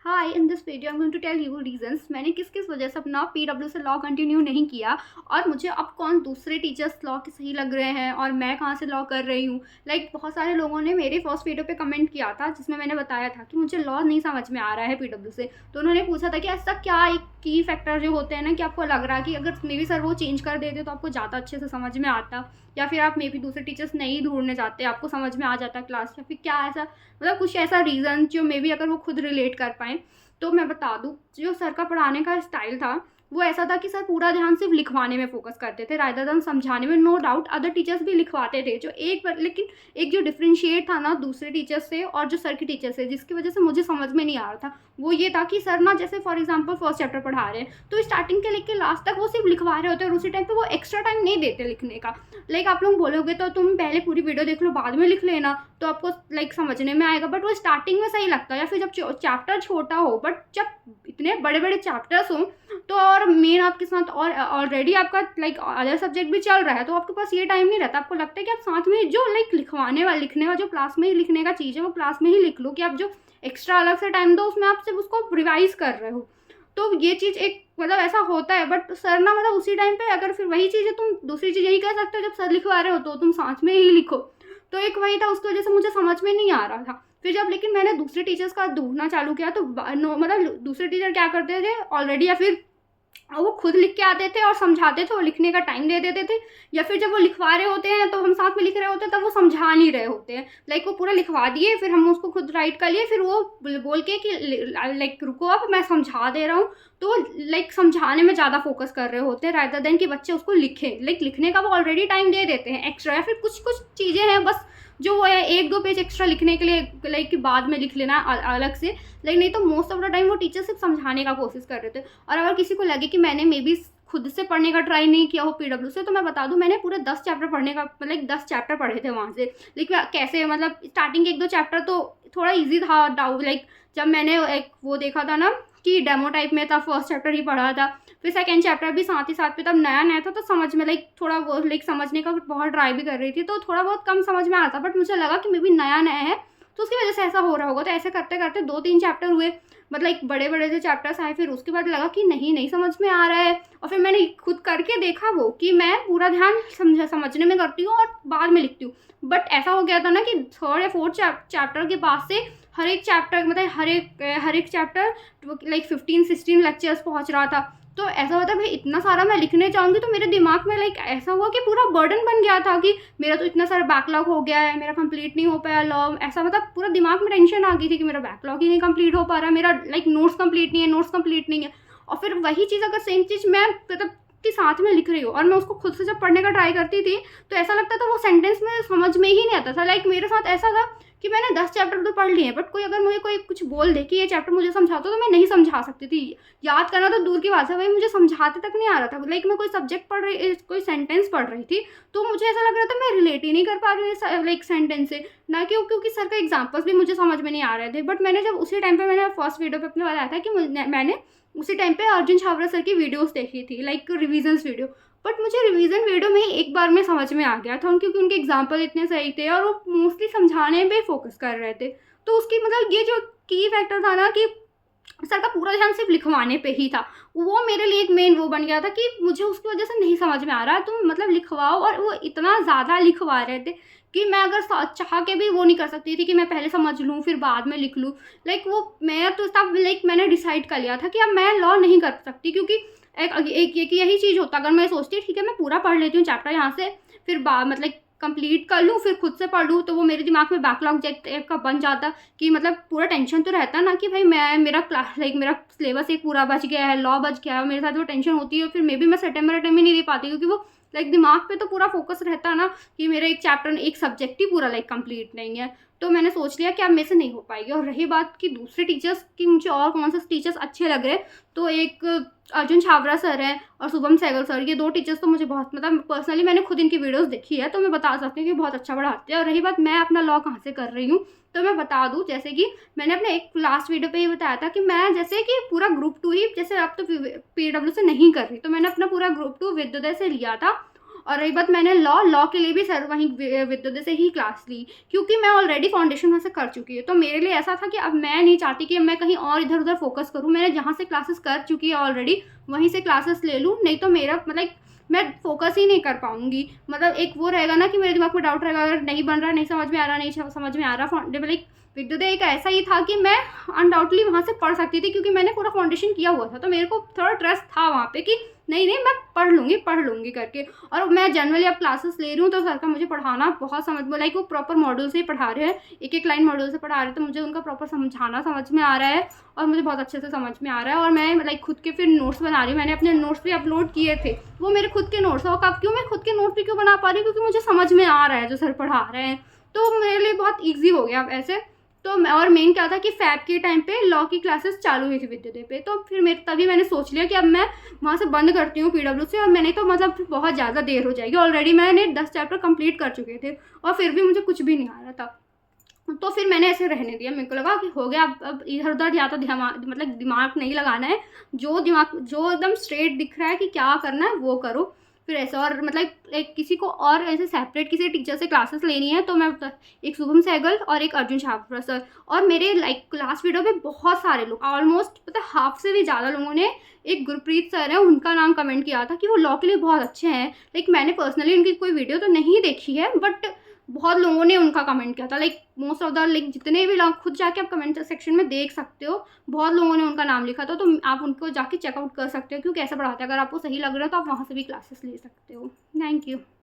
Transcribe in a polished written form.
Hi, in this video I am going to tell you reasons मैंने किस किस वजह से अपना पीडब्ल्यू से लॉ कंटिन्यू नहीं किया और मुझे अब कौन दूसरे टीचर्स लॉ के सही लग रहे हैं और मैं कहाँ से लॉ कर रही हूँ। बहुत सारे लोगों ने मेरे फर्स्ट वीडियो पे कमेंट किया था जिसमें मैंने बताया था कि मुझे लॉ नहीं समझ में आ रहा है पीडब्ल्यू से। तो उन्होंने पूछा था कि ऐसा क्या एक की फैक्टर जो होते हैं ना कि आपको लग रहा है कि अगर मे बी सर वो चेंज कर देते तो आपको ज़्यादा अच्छे से समझ में आता, या फिर आप मे बी दूसरे टीचर्स नहीं ढूंढने जाते, आपको समझ में आ जाता क्लास, या फिर क्या ऐसा कुछ ऐसा रीज़न जो मे बी अगर वो खुद रिलेट कर पाएँ। तो मैं बता दूँ, जो सर का पढ़ाने का स्टाइल था वो ऐसा था कि सर पूरा ध्यान सिर्फ लिखवाने में फोकस करते थे रादर देन समझाने में। नो डाउट अदर टीचर्स भी लिखवाते थे जो लेकिन एक जो डिफ्रेंशिएट था ना दूसरे टीचर्स से और जो सर के टीचर से, जिसकी वजह से मुझे समझ में नहीं आ रहा था, वो ये था कि सर ना जैसे फॉर एग्जाम्पल फर्स्ट चैप्टर पढ़ा रहे हैं तो स्टार्टिंग के लेके लास्ट तक वो सिर्फ लिखवा रहे होते हैं और उसी टाइम पे वो एक्स्ट्रा टाइम नहीं देते लिखने का। आप लोग बोलोगे तो तुम पहले पूरी वीडियो देख लो बाद में लिख लेना तो आपको समझने में आएगा, बट वो स्टार्टिंग में सही लगता है या फिर जब चैप्टर छोटा हो। बट जब इतने बड़े बड़े चैप्टर्स हो तो और मेन आपके साथ और ऑलरेडी आपका अदर सब्जेक्ट भी चल रहा है तो आपके पास ये टाइम नहीं रहता। आपको लगता है कि आप साथ में जो लिखने का जो क्लास में ही लिखने का चीज़ है वो क्लास में ही लिख लो, कि आप जो एक्स्ट्रा अलग से टाइम दो उसमें आप सिर्फ उसको रिवाइज कर रहे हो। तो ये चीज़ एक ऐसा होता है। बट सर ना उसी टाइम पे अगर फिर वही चीज़ है, तुम दूसरी चीज़ यही कह सकते हो जब सर लिखवा रहे हो तो तुम साथ में ही लिखो। तो एक वही था, उसकी वजह से मुझे समझ में नहीं आ रहा था। फिर जब लेकिन मैंने दूसरे टीचर्स का ढूंढना चालू किया तो दूसरे टीचर क्या करते थे ऑलरेडी, या फिर वो खुद लिख के आते थे और समझाते थे और लिखने का टाइम दे देते थे, या फिर जब वो लिखवा रहे होते हैं तो हम साथ में लिख रहे होते हैं तब वो समझा नहीं रहे होते हैं। वो पूरा लिखवा दिए फिर हम उसको खुद राइट कर लिए, फिर वो बोल के कि रुको अब मैं समझा दे रहा हूँ। तो समझाने में ज़्यादा फोकस कर रहे होते हैं रादर देन कि बच्चे उसको लिखें। लिखने का वो ऑलरेडी टाइम दे देते हैं एक्स्ट्रा, या फिर कुछ कुछ चीज़ें हैं बस जो वो है 1-2 पेज एक्स्ट्रा लिखने के लिए कि बाद में लिख लेना अलग से। नहीं तो मोस्ट ऑफ द टाइम वो टीचर सिर्फ समझाने का कोशिश कर रहे थे। और अगर किसी को लगे कि मैंने मे बी खुद से पढ़ने का ट्राई नहीं किया हो पीडब्ल्यू से, तो मैं बता दूं मैंने पूरे 10 चैप्टर पढ़ने का 10 चैप्टर पढ़े थे वहाँ से। लेकिन कैसे स्टार्टिंग के 1-2 चैप्टर तो थोड़ा ईजी था। जब मैंने एक वो देखा था ना कि डेमो टाइप में था, फर्स्ट चैप्टर ही पढ़ा था, फिर सेकेंड चैप्टर भी साथ ही साथ पे, तब नया नया था तो समझ में थोड़ा वो समझने का बहुत ट्राई भी कर रही थी तो थोड़ा बहुत कम समझ में आता। बट मुझे लगा कि मे बी नया नया है तो उसकी वजह से ऐसा हो रहा होगा। तो ऐसे करते करते 2-3 चैप्टर हुए, बड़े बड़े जो चैप्टर्स आए, फिर उसके बाद लगा कि नहीं समझ में आ रहा है। और फिर मैंने खुद करके देखा वो कि मैं पूरा ध्यान समझने में करती हूँ और बाद में लिखती हूँ। बट ऐसा हो गया था ना कि 3rd या 4th चैप्टर के पास से हर एक चैप्टर हर एक चैप्टर 15-16 लेक्चर्स पहुँच रहा था। तो ऐसा होता है भाई इतना सारा मैं लिखने जाऊँगी तो मेरे दिमाग में ऐसा हुआ कि पूरा बर्डन बन गया था कि मेरा तो इतना सारा बैकलॉग हो गया है, मेरा कंप्लीट नहीं हो पाया लॉ। ऐसा पूरा दिमाग में टेंशन आ गई थी कि मेरा बैकलॉग ही नहीं कंप्लीट हो पा रहा, मेरा नोट्स कंप्लीट नहीं है। और फिर वही चीज़ अगर सेम चीज़ मैं के साथ में लिख रही हूँ और मैं उसको खुद से जब पढ़ने का ट्राई करती थी तो ऐसा लगता था वो सेंटेंस में समझ में ही नहीं आता था। मेरे साथ ऐसा था कि मैंने 10 चैप्टर तो पढ़ लिए हैं बट कोई अगर मुझे कोई कुछ बोल दे कि ये चैप्टर मुझे समझाता तो मैं नहीं समझा सकती थी। याद करना तो दूर की बात है, भाई मुझे समझाते तक नहीं आ रहा था। मैं कोई सब्जेक्ट पढ़ रही, कोई सेंटेंस पढ़ रही थी तो मुझे ऐसा लग रहा था मैं रिलेट ही नहीं कर पा रही हूँ सेंटेंस से, ना क्योंकि सर का एग्जाम्पल्स भी मुझे समझ में नहीं आ रहे थे। बट मैंने जब उसी टाइम पे मैंने फर्स्ट वीडियो पे अपने बताया था कि मैंने उसी टाइम पे अर्जुन छावरा सर की वीडियोस देखी थी, रिविजन्स वीडियो। बट मुझे रिवीजन वीडियो में ही एक बार में समझ में आ गया था क्योंकि उनके एग्जाम्पल इतने सही थे और वो मोस्टली समझाने पे फोकस कर रहे थे। तो उसकी ये जो की फैक्टर था ना कि सर का पूरा ध्यान सिर्फ लिखवाने पे ही था, वो मेरे लिए एक मेन वो बन गया था कि मुझे उसकी वजह से नहीं समझ में आ रहा तुम लिखवाओ। और वो इतना ज़्यादा लिखवा रहे थे कि मैं अगर चाह के भी वो नहीं कर सकती थी कि मैं पहले समझ लूँ फिर बाद में लिख लूँ। वो मैं तो तब मैंने डिसाइड कर लिया था कि अब मैं लॉ नहीं कर सकती, क्योंकि एक यही चीज़ होता अगर मैं सोचती ठीक है मैं पूरा पढ़ लेती हूँ चैप्टर यहाँ से फिर कंप्लीट कर लूँ फिर खुद से पढ़ लूँ, तो वो मेरे दिमाग में बैकलॉग टाइप का बन जाता कि पूरा टेंशन तो रहता ना कि भाई मेरा क्लास मेरा सिलेबस एक पूरा बच गया है, लॉ बच गया है, मेरे साथ वो टेंशन होती है। फिर मे बी मैं सेटेम्बर ही नहीं दे पाती क्योंकि वो दिमाग पे तो पूरा फोकस रहता है ना कि मेरा एक चैप्टर एक सब्जेक्ट ही पूरा कंप्लीट नहीं है। तो मैंने सोच लिया कि अब मेरे से नहीं हो पाएगी। और रही बात कि दूसरे टीचर्स की मुझे और कौन से टीचर्स अच्छे लग रहे, तो एक अर्जुन छावरा सर हैं और शुभम सहगल सर, ये 2 टीचर्स तो मुझे बहुत पर्सनली मैंने खुद इनकी वीडियोस देखी है तो मैं बता सकती हूँ कि बहुत अच्छा पढ़ाते हैं। और रही बात मैं अपना लॉ कहाँ से कर रही हूँ, तो मैं बता दूँ जैसे कि मैंने अपने एक लास्ट वीडियो पे ही बताया था कि मैं जैसे कि पूरा ग्रुप 2 ही, जैसे अब तो पीडब्ल्यू से नहीं कर रही, तो मैंने अपना पूरा ग्रुप 2 विद्योदय से लिया था। और रही बात, मैंने लॉ के लिए भी सर वहीं विद्योदय से ही क्लास ली, क्योंकि मैं ऑलरेडी फाउंडेशन वहाँ से कर चुकी है। तो मेरे लिए ऐसा था कि अब मैं नहीं चाहती कि मैं कहीं और इधर उधर फोकस करूँ। मैंने जहाँ से क्लासेस कर चुकी है ऑलरेडी वहीं से क्लासेस ले लूँ, नहीं तो मेरा मतलब मैं फोकस ही नहीं कर पाऊँगी। मतलब एक वो रहेगा ना कि मेरे दिमाग में डाउट रहेगा, अगर नहीं बन रहा, नहीं समझ में आ रहा, नहीं समझ में आ रहा। लाइक विद्योदय एक ऐसा ही था कि मैं अनडाउटली वहाँ से पढ़ सकती थी, क्योंकि मैंने पूरा फाउंडेशन किया हुआ था। तो मेरे को थोड़ा ट्रस्ट था वहाँ पे कि नहीं मैं पढ़ लूँगी करके। और मैं जनरली अब क्लासेस ले रही हूँ तो सर का मुझे पढ़ाना बहुत समझ में, लाइक वो प्रॉपर मॉड्यूल से ही पढ़ा रहे हैं, एक एक लाइन मॉड्यूल से पढ़ा रहे हैं, तो मुझे उनका प्रॉपर समझाना समझ में आ रहा है और मुझे बहुत अच्छे से समझ में आ रहा है। और मैं लाइक खुद के फिर नोट्स बना रही हूँ। मैंने अपने नोट्स भी अपलोड किए थे, वो मेरे खुद के नोट्स हैं। और कब क्यों मैं खुद के नोट्स भी क्यों बना पा रही हूँ, क्योंकि मुझे समझ में आ रहा है जो सर पढ़ा रहे हैं, तो मेरे लिए बहुत ईजी हो गया अब ऐसे। तो और मेन क्या था कि फैब के टाइम पे लॉ की क्लासेस चालू हुई थी विद्योदय पे, तो फिर तभी मैंने सोच लिया कि अब मैं वहाँ से बंद करती हूँ पीडब्ल्यू से। और मैंने तो मतलब बहुत ज़्यादा देर हो जाएगी, ऑलरेडी मैंने 10 चैप्टर कंप्लीट कर चुके थे और फिर भी मुझे कुछ भी नहीं आ रहा था। तो फिर मैंने ऐसे रहने दिया, मेरे को लगा कि हो गया, अब इधर उधर या तो दिमाग नहीं लगाना है, जो एकदम स्ट्रेट दिख रहा है कि क्या करना है वो करो। फिर ऐसा, और मतलब एक किसी को और ऐसे सेपरेट किसी टीचर से क्लासेस लेनी है तो मैं एक शुभम सहगल और एक अर्जुन छाबड़ा सर, और मेरे लाइक क्लास वीडियो पे बहुत सारे लोग, ऑलमोस्ट पता है हाफ से भी ज़्यादा लोगों ने, एक गुरप्रीत सर है उनका नाम कमेंट किया था कि वो लॉ के लिए बहुत अच्छे हैं। लाइक मैंने पर्सनली उनकी कोई वीडियो तो नहीं देखी है, बट बहुत लोगों ने उनका कमेंट किया था। Like most of the like जितने भी लोग, खुद जाके आप कमेंट सेक्शन में देख सकते हो, बहुत लोगों ने उनका नाम लिखा था। तो आप उनको जाके चेकआउट कर सकते हो क्योंकि कैसे पढ़ाते हैं। अगर आपको सही लग रहा है तो आप वहाँ से भी क्लासेस ले सकते हो। Thank you.